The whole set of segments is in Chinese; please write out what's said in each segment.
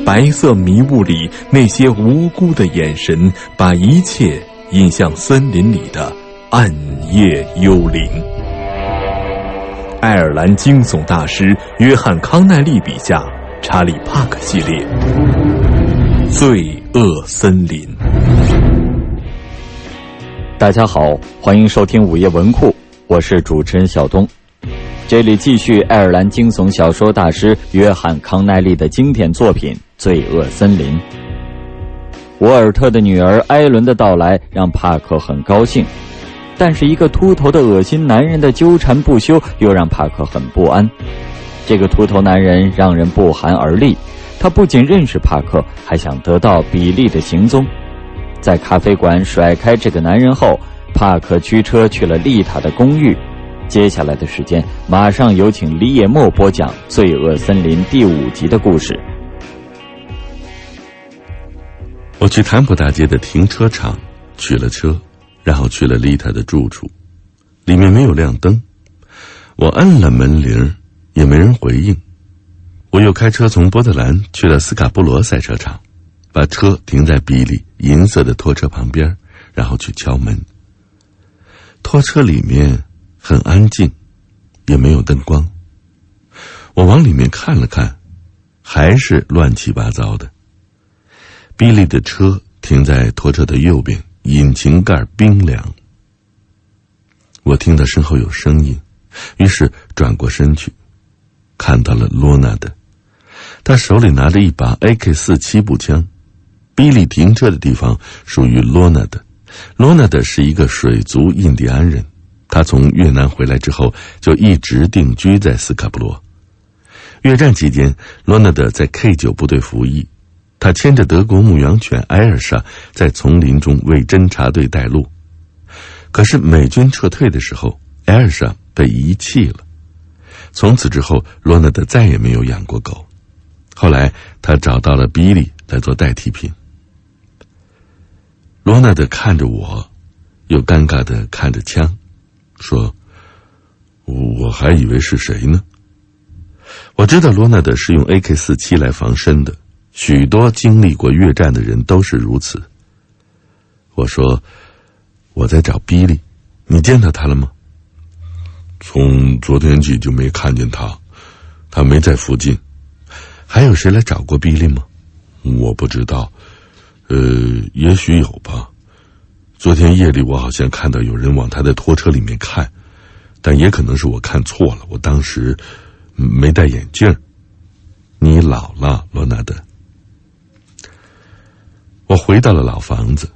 白色迷雾里那些无辜的眼神，把一切引向森林里的暗夜幽灵。爱尔兰惊悚大师约翰·康奈利笔下查理·帕克系列《罪恶森林》。大家好，欢迎收听午夜文库，我是主持人小东。这里继续爱尔兰惊悚小说大师约翰·康奈利的经典作品《罪恶森林》。沃尔特的女儿艾伦的到来让帕克很高兴，但是一个秃头的恶心男人的纠缠不休又让帕克很不安。这个秃头男人让人不寒而栗，他不仅认识帕克，还想得到比利的行踪。在咖啡馆甩开这个男人后，帕克驱车去了丽塔的公寓。接下来的时间，马上有请李野墨播讲《罪恶森林》第5集的故事。我去坦普大街的停车场取了车，然后去了丽塔的住处。里面没有亮灯，我按了门铃，也没人回应。我又开车从波特兰去了斯卡布罗赛车场，把车停在比利银色的拖车旁边，然后去敲门。拖车里面很安静，也没有灯光。我往里面看了看，还是乱七八糟的。比利的车停在拖车的右边，引擎盖冰凉。我听到身后有声音，于是转过身去，看到了罗纳德，他手里拿着一把 AK-47 步枪。比利停车的地方属于罗纳德，罗纳德是一个水族印第安人，他从越南回来之后就一直定居在斯卡布罗。越战期间，罗纳德在 K9 部队服役，他牵着德国牧羊犬埃尔莎在丛林中为侦察队带路。可是美军撤退的时候，埃尔莎被遗弃了。从此之后，罗纳德再也没有养过狗。后来他找到了比利来做代替品。罗纳德看着我，又尴尬地看着枪，说：“我还以为是谁呢？”我知道罗纳德是用 AK-47 来防身的，许多经历过越战的人都是如此。我说：“我在找比利，你见到他了吗？”从昨天起就没看见他，他没在附近。还有谁来找过比利吗？我不知道，也许有吧。昨天夜里我好像看到有人往他的拖车里面看，但也可能是我看错了，我当时没戴眼镜。你老了，罗纳德。我回到了老房子，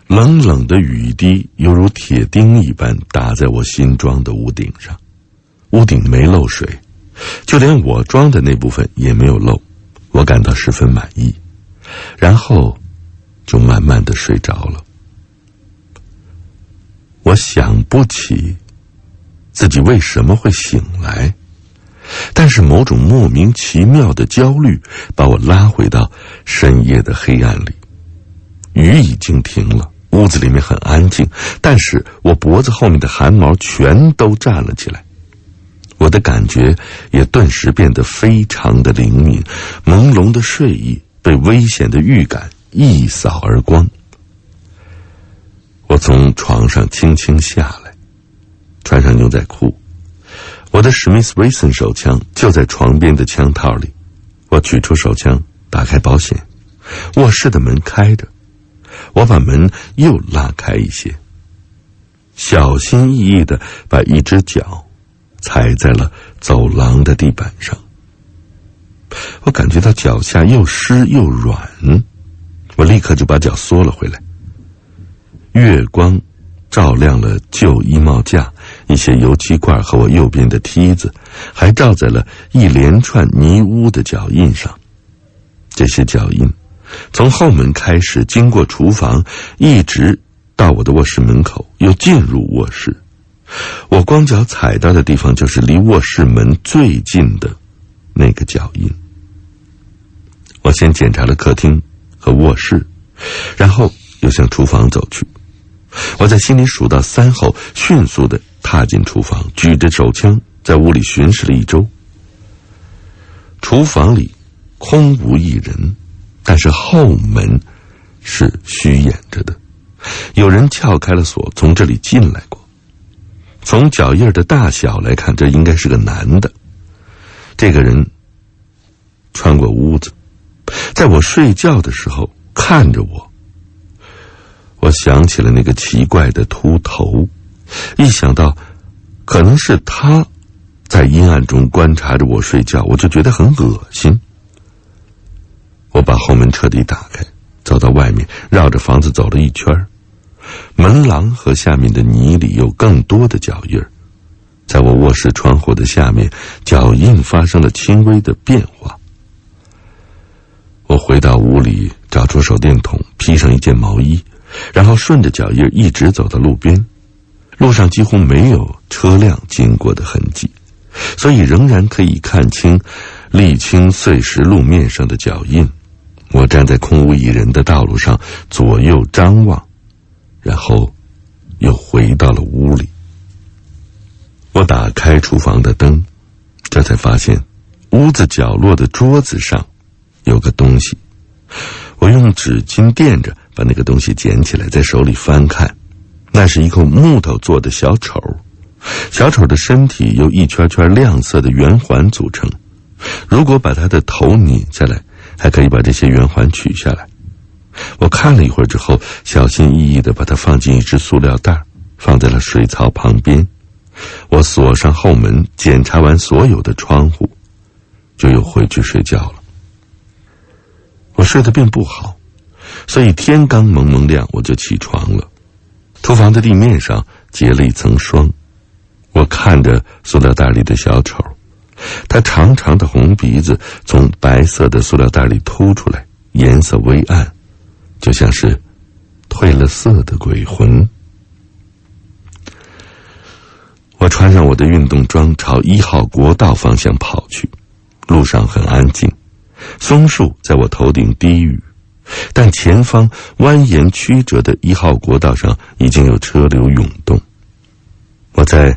冷冷的雨滴犹如铁钉一般打在我新装的屋顶上，屋顶没漏水，就连我装的那部分也没有漏，我感到十分满意，然后就慢慢地睡着了。我想不起自己为什么会醒来，但是某种莫名其妙的焦虑把我拉回到深夜的黑暗里。雨已经停了，屋子里面很安静，但是我脖子后面的汗毛全都站了起来。我的感觉也顿时变得非常的灵敏，朦胧的睡意被危险的预感一扫而光。我从床上轻轻下来，穿上牛仔裤，我的史密斯威森手枪就在床边的枪套里。我取出手枪，打开保险，卧室的门开着，我把门又拉开一些，小心翼翼地把一只脚踩在了走廊的地板上。我感觉到脚下又湿又软，我立刻就把脚缩了回来。月光照亮了旧衣帽架、一些油漆罐和我右边的梯子，还照在了一连串泥污的脚印上。这些脚印从后门开始，经过厨房，一直到我的卧室门口，又进入卧室。我光脚踩到的地方就是离卧室门最近的那个脚印。我先检查了客厅和卧室，然后又向厨房走去。我在心里数到3后，迅速地踏进厨房，举着手枪在屋里巡视了一周。厨房里空无一人，但是后门是虚掩着的，有人撬开了锁，从这里进来过。从脚印的大小来看，这应该是个男的。这个人穿过屋子，在我睡觉的时候看着我。我想起了那个奇怪的秃头，一想到可能是他在阴暗中观察着我睡觉，我就觉得很恶心。我把后门彻底打开，走到外面，绕着房子走了一圈。门廊和下面的泥里有更多的脚印，在我卧室窗户的下面，脚印发生了轻微的变化。我回到屋里，找出手电筒，披上一件毛衣，然后顺着脚印一直走到路边。路上几乎没有车辆经过的痕迹，所以仍然可以看清沥青碎石路面上的脚印。我站在空无一人的道路上，左右张望，然后又回到了屋里。我打开厨房的灯，这才发现屋子角落的桌子上有个东西。我用纸巾垫着，把那个东西捡起来，在手里翻看。那是一口木头做的小丑，小丑的身体由一圈圈亮色的圆环组成。如果把他的头拧下来，还可以把这些圆环取下来。我看了一会儿之后，小心翼翼地把它放进一只塑料袋，放在了水槽旁边。我锁上后门，检查完所有的窗户，就又回去睡觉了。我睡得并不好，所以天刚蒙蒙亮我就起床了。厨房的地面上结了一层霜，我看着塑料袋里的小丑，他长长的红鼻子从白色的塑料袋里凸出来，颜色微暗，就像是褪了色的鬼魂。我穿上我的运动装，朝1号国道方向跑去。路上很安静，松树在我头顶低语，但前方蜿蜒曲折的1号国道上已经有车流涌动。我在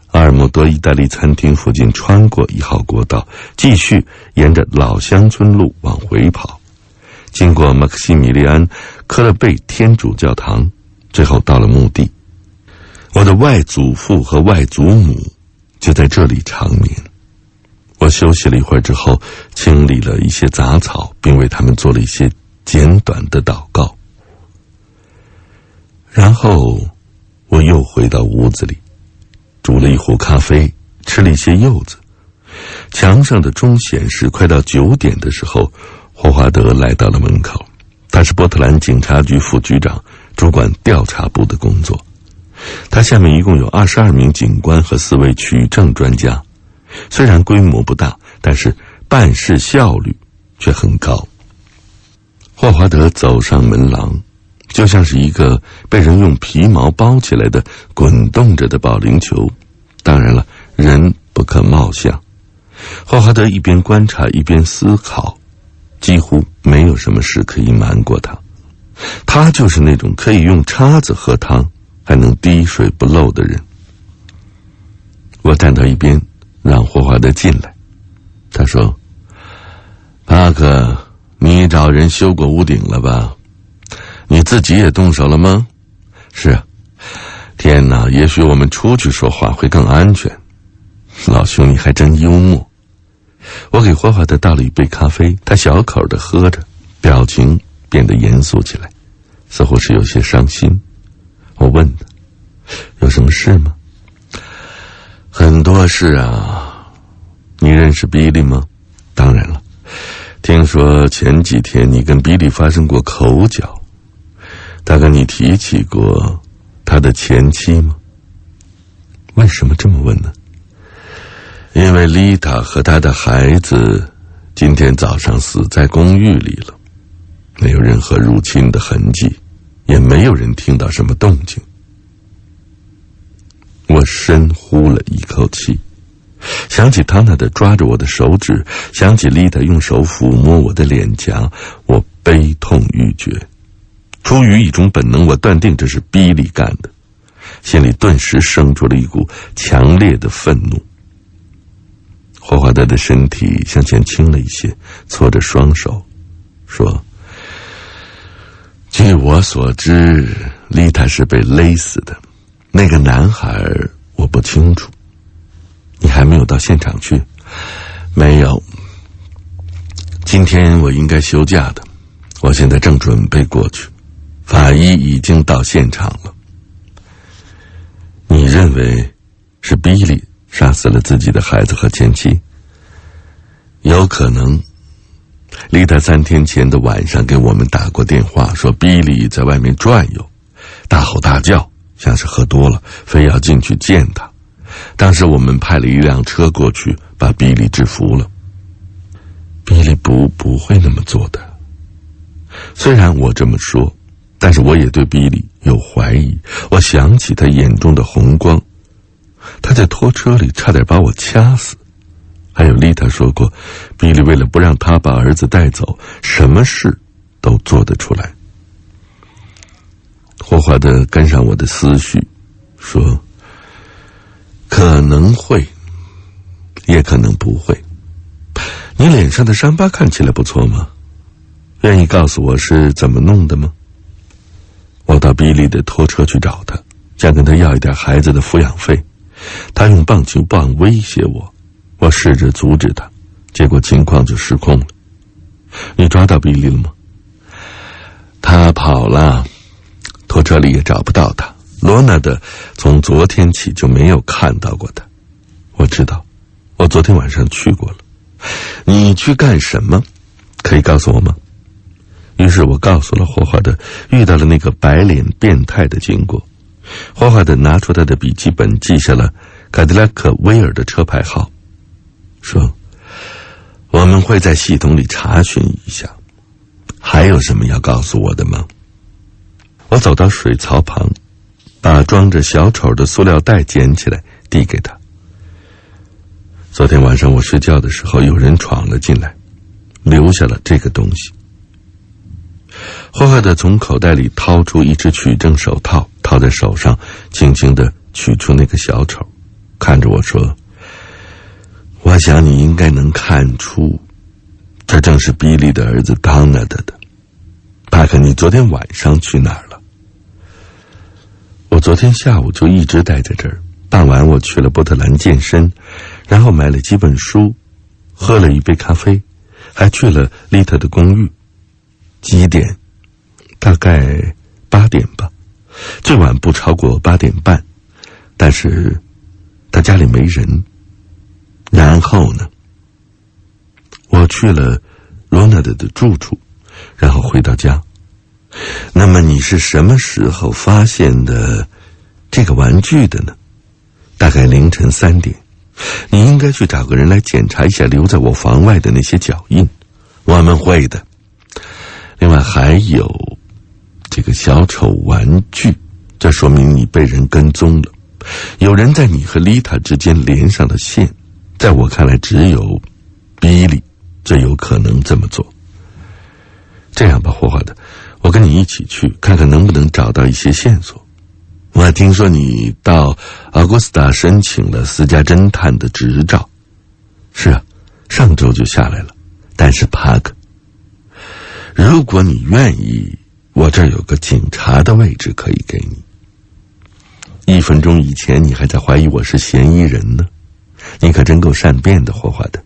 阿尔莫多意大利餐厅附近穿过1号国道，继续沿着老乡村路往回跑，经过马克西米利安·科勒贝天主教堂，最后到了墓地。我的外祖父和外祖母就在这里长眠。我休息了一会儿之后，清理了一些杂草，并为他们做了一些简短的祷告。然后我又回到屋子里，煮了一壶咖啡，吃了一些柚子。墙上的钟显示快到9点的时候，霍华德来到了门口。他是波特兰警察局副局长，主管调查部的工作。他下面一共有22名警官和4位取证专家，虽然规模不大，但是办事效率却很高。霍华德走上门廊，就像是一个被人用皮毛包起来的滚动着的保龄球，当然了，人不可貌相。霍华德一边观察一边思考，几乎没有什么事可以瞒过他。他就是那种可以用叉子喝汤还能滴水不漏的人。我站到一边，让霍华德进来。他说：“帕克，你找人修过屋顶了吧？你自己也动手了吗？”“是啊。”“天哪，也许我们出去说话会更安全。”“老兄，你还真幽默。”我给霍华德倒了一杯咖啡，他小口地喝着，表情变得严肃起来，似乎是有些伤心。我问他：“有什么事吗？”“很多事啊。”“你认识比利吗？”“当然了。听说前几天你跟比利发生过口角，他跟你提起过他的前妻吗？”“为什么这么问呢？”“因为丽塔和他的孩子今天早上死在公寓里了，没有任何入侵的痕迹，也没有人听到什么动静。”我深呼了一口气，想起汤纳德抓着我的手指，想起丽塔用手抚摸我的脸颊，我悲痛欲绝。出于一种本能，我断定这是比利干的，心里顿时生出了一股强烈的愤怒。霍华德的身体向前倾了一些，搓着双手说，据我所知，丽塔是被勒死的，那个男孩我不清楚。你还没有到现场去？没有，今天我应该休假的，我现在正准备过去，法医已经到现场了。你认为是比利杀死了自己的孩子和前妻？有可能。丽塔3天前的晚上给我们打过电话，说比利在外面转悠，大吼大叫，像是喝多了，非要进去见他。当时我们派了一辆车过去，把比利制服了。比利不会那么做的。虽然我这么说，但是我也对比利有怀疑。我想起他眼中的红光，他在拖车里差点把我掐死。还有丽塔说过，比利为了不让他把儿子带走，什么事都做得出来。霍华德跟上我的思绪说，可能会，也可能不会。你脸上的伤疤看起来不错吗？愿意告诉我是怎么弄的吗？我到比利的拖车去找他，想跟他要一点孩子的抚养费。他用棒球棒威胁我，我试着阻止他，结果情况就失控了。你抓到比利了吗？他跑了，拖车里也找不到他。罗纳德从昨天起就没有看到过他。我知道，我昨天晚上去过了。你去干什么？可以告诉我吗？于是我告诉了霍华德遇到了那个白脸变态的经过。霍华德拿出他的笔记本，记下了凯迪拉克威尔的车牌号，说我们会在系统里查询一下。还有什么要告诉我的吗？我走到水槽旁，把装着小丑的塑料袋捡起来递给他。昨天晚上我睡觉的时候，有人闯了进来，留下了这个东西。霍华德从口袋里掏出一只取证手套，套在手上，轻轻地取出那个小丑，看着我说，我想你应该能看出，这正是比利的儿子当纳德的。帕克，你昨天晚上去哪儿了？我昨天下午就一直待在这儿，傍晚我去了波特兰健身，然后买了几本书，喝了一杯咖啡，还去了丽特的公寓。几点？大概8点吧，最晚不超过8点半。但是他家里没人。然后呢？我去了罗纳德的住处，然后回到家。那么你是什么时候发现的这个玩具的呢？大概凌晨3点。你应该去找个人来检查一下留在我房外的那些脚印。我们会的。另外还有这个小丑玩具，这说明你被人跟踪了，有人在你和丽塔之间连上了线。在我看来，只有比利最有可能这么做。这样吧，霍华德，我跟你一起去看看能不能找到一些线索。我听说你到奥古斯塔申请了私家侦探的执照。是啊，上周就下来了。但是帕克，如果你愿意，我这儿有个警察的位置可以给你。1分钟以前你还在怀疑我是嫌疑人呢，你可真够善变的，霍华德。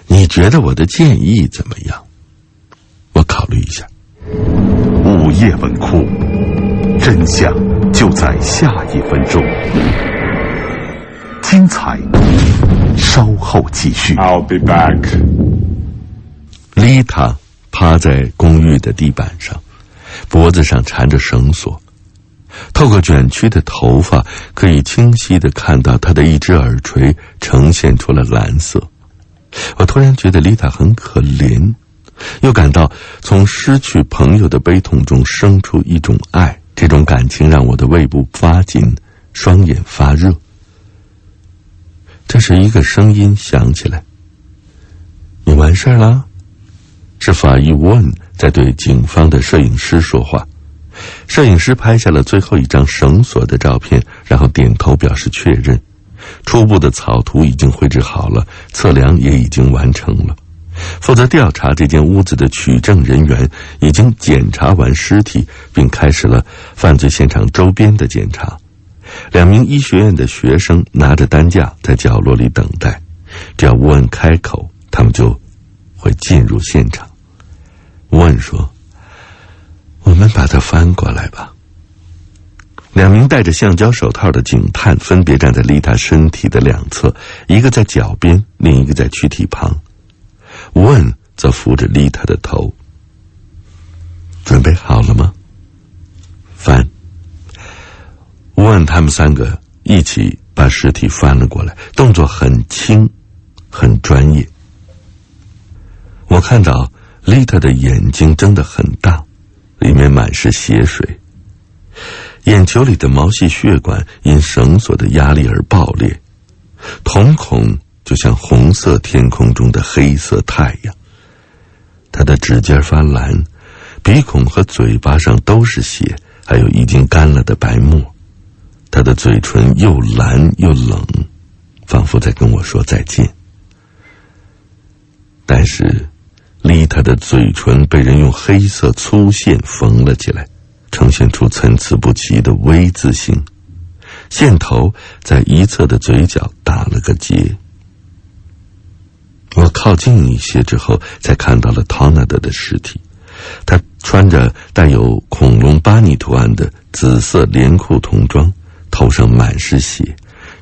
你觉得我的建议怎么样？我考虑一下。午夜文库，真相就在下1分钟，精彩稍后继续。 I'll be back。 丽塔趴在公寓的地板上，脖子上缠着绳索，透过卷曲的头发，可以清晰地看到她的一只耳垂呈现出了蓝色。我突然觉得丽塔很可怜，又感到从失去朋友的悲痛中生出一种爱，这种感情让我的胃部发紧，双眼发热。这时一个声音响起来，你完事儿了？是法医沃恩在对警方的摄影师说话。摄影师拍下了最后一张绳索的照片，然后点头表示确认。初步的草图已经绘制好了，测量也已经完成了。负责调查这间屋子的取证人员已经检查完尸体，并开始了犯罪现场周边的检查。2名医学院的学生拿着担架在角落里等待，只要沃恩开口，他们就会进入现场。沃恩说：“我们把它翻过来吧。”2名戴着橡胶手套的警探分别站在丽塔身体的两侧，一个在脚边，另一个在躯体旁。沃恩则扶着丽塔的头。准备好了吗？翻。沃恩他们3个一起把尸体翻了过来，动作很轻，很专业。我看到丽塔的眼睛睁得很大，里面满是血水，眼球里的毛细血管因绳索的压力而爆裂，瞳孔就像红色天空中的黑色太阳。他的指尖发蓝，鼻孔和嘴巴上都是血，还有已经干了的白沫。他的嘴唇又蓝又冷，仿佛在跟我说再见。但是丽塔的嘴唇被人用黑色粗线缝了起来，呈现出参差不齐的 V 字形，线头在一侧的嘴角打了个结。我靠近一些之后，才看到了唐纳德的尸体。他穿着带有恐龙巴尼图案的紫色连裤童装，头上满是血，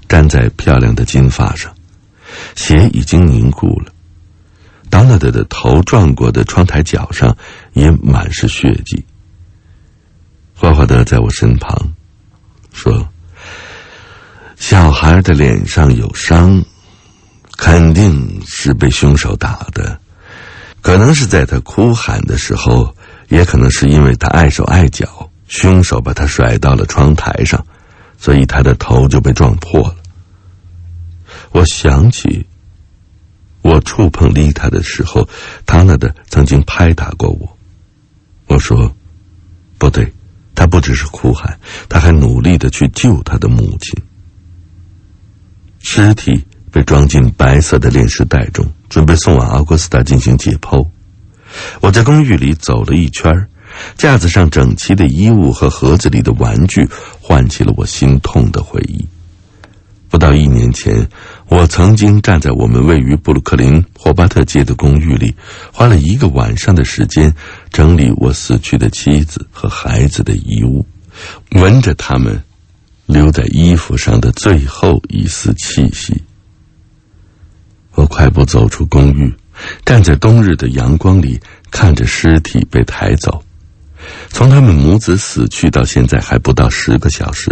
粘在漂亮的金发上，血已经凝固了。唐纳德的头撞过的窗台角上也满是血迹。霍华德在我身旁说：“小孩的脸上有伤，肯定是被凶手打的，可能是在他哭喊的时候，也可能是因为他碍手碍脚，凶手把他甩到了窗台上，所以他的头就被撞破了。”我想起我触碰丽塔的时候，唐纳德曾经拍打过我。我说：“不对，他不只是哭喊，他还努力地去救他的母亲。”尸体被装进白色的炼尸袋中，准备送往奥古斯塔进行解剖。我在公寓里走了一圈，架子上整齐的衣物和盒子里的玩具唤起了我心痛的回忆。不到1年前，我曾经站在我们位于布鲁克林霍巴特街的公寓里，花了1个晚上的时间整理我死去的妻子和孩子的遗物，闻着他们留在衣服上的最后一丝气息。我快步走出公寓，站在冬日的阳光里，看着尸体被抬走。从他们母子死去到现在还不到10个小时。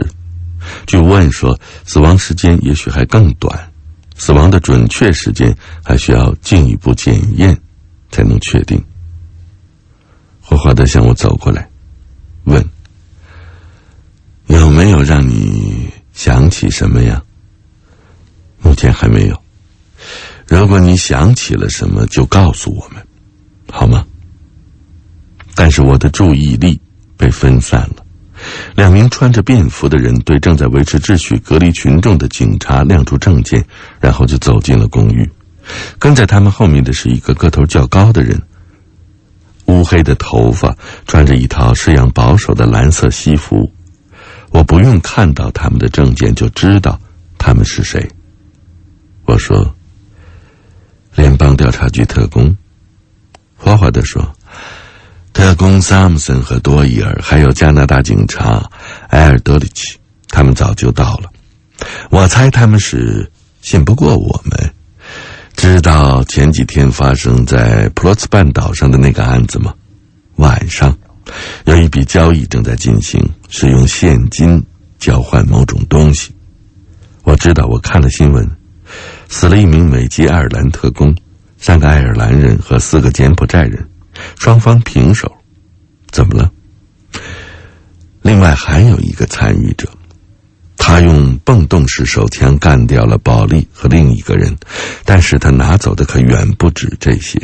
据沃恩说，死亡时间也许还更短，死亡的准确时间还需要进一步检验才能确定。霍华德向我走过来，问：“有没有让你想起什么呀？”目前还没有。如果你想起了什么，就告诉我们，好吗？但是我的注意力被分散了。2名穿着便服的人对正在维持秩序隔离群众的警察亮出证件，然后就走进了公寓。跟在他们后面的是一个个头较高的人，乌黑的头发，穿着一套式样保守的蓝色西服。我不用看到他们的证件就知道他们是谁。我说：“联邦调查局特工。”霍华德说：“特工萨姆森和多伊尔，还有加拿大警察埃尔德里奇，他们早就到了。我猜他们是信不过我们。知道前几天发生在普罗茨半岛上的那个案子吗？晚上有一笔交易正在进行，是用现金交换某种东西。我知道，我看了新闻，死了1名美籍爱尔兰特工，3个爱尔兰人和4个柬埔寨人，双方平手。怎么了？另外还有一个参与者，他用泵动式手枪干掉了保利和另一个人，但是他拿走的可远不止这些。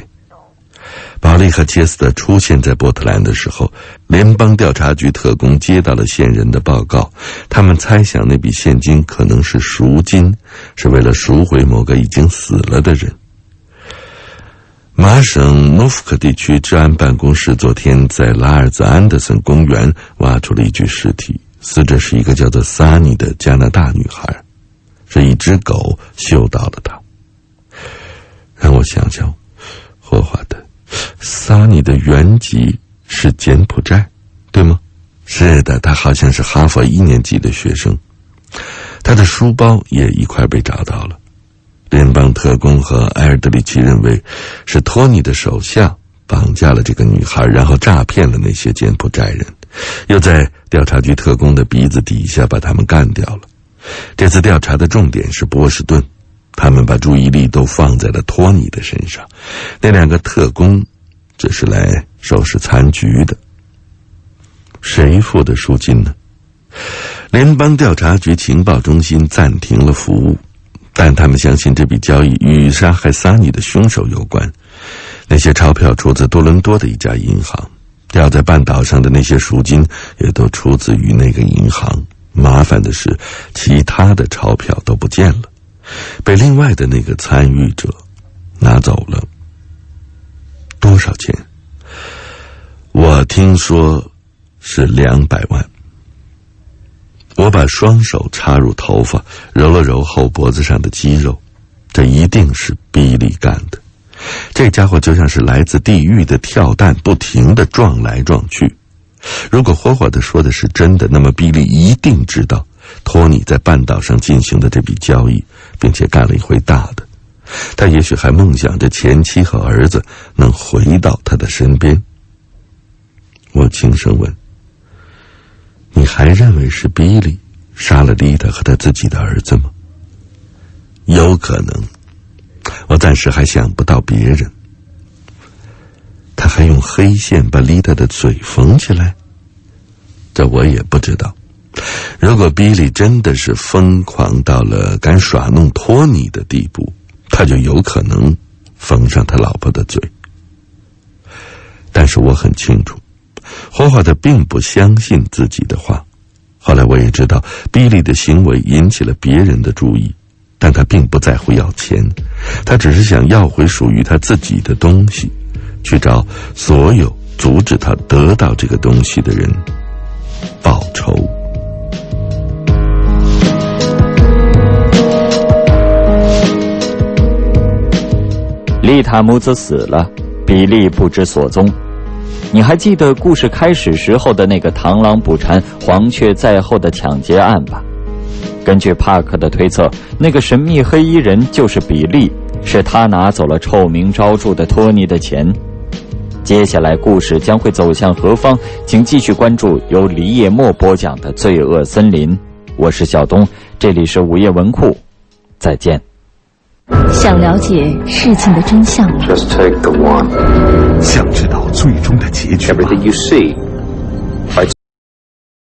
保利和切斯特出现在波特兰的时候，联邦调查局特工接到了线人的报告，他们猜想那笔现金可能是赎金，是为了赎回某个已经死了的人。麻省诺福克地区治安办公室昨天在拉尔兹安德森公园挖出了一具尸体，死者是一个叫做萨尼的加拿大女孩，是一只狗嗅到了她。让我想想，霍华德，萨尼的原籍是柬埔寨，对吗？是的，他好像是哈佛1年级的学生。他的书包也一块被找到了。联邦特工和埃尔德里奇认为是托尼的手下绑架了这个女孩，然后诈骗了那些柬埔寨人，又在调查局特工的鼻子底下把他们干掉了。这次调查的重点是波士顿，他们把注意力都放在了托尼的身上，那2个特工只是来收拾残局的。谁付的赎金呢？联邦调查局情报中心暂停了服务，但他们相信这笔交易与杀害萨尼的凶手有关。那些钞票出自多伦多的一家银行，掉在半岛上的那些赎金也都出自于那个银行。麻烦的是，其他的钞票都不见了，被另外的那个参与者拿走了。多少钱？我听说是200万。我把双手插入头发，揉了揉后脖子上的肌肉，这一定是比利干的。这家伙就像是来自地狱的跳弹，不停地撞来撞去。如果霍华德说的是真的，那么比利一定知道托尼在半岛上进行的这笔交易，并且干了一回大的。他也许还梦想着前妻和儿子能回到他的身边。我轻声问，你还认为是比利杀了丽塔和他自己的儿子吗？有可能，我暂时还想不到别人。他还用黑线把丽塔的嘴缝起来，这我也不知道。如果比利真的是疯狂到了敢耍弄托尼的地步，他就有可能缝上他老婆的嘴。但是我很清楚，霍华德并不相信自己的话。后来我也知道，比利的行为引起了别人的注意，但他并不在乎要钱，他只是想要回属于他自己的东西，去找所有阻止他得到这个东西的人报仇。丽塔母子死了，比利不知所踪。你还记得故事开始时候的那个螳螂捕蝉，黄雀在后的抢劫案吧？根据帕克的推测，那个神秘黑衣人就是比利，是他拿走了臭名昭著的托尼的钱。接下来故事将会走向何方，请继续关注由黎叶墨播讲的《罪恶森林》。我是小东，这里是午夜文库，再见。想了解事情的真相吗？ Just take the one. 想知道最终的结局吗？ Everything you see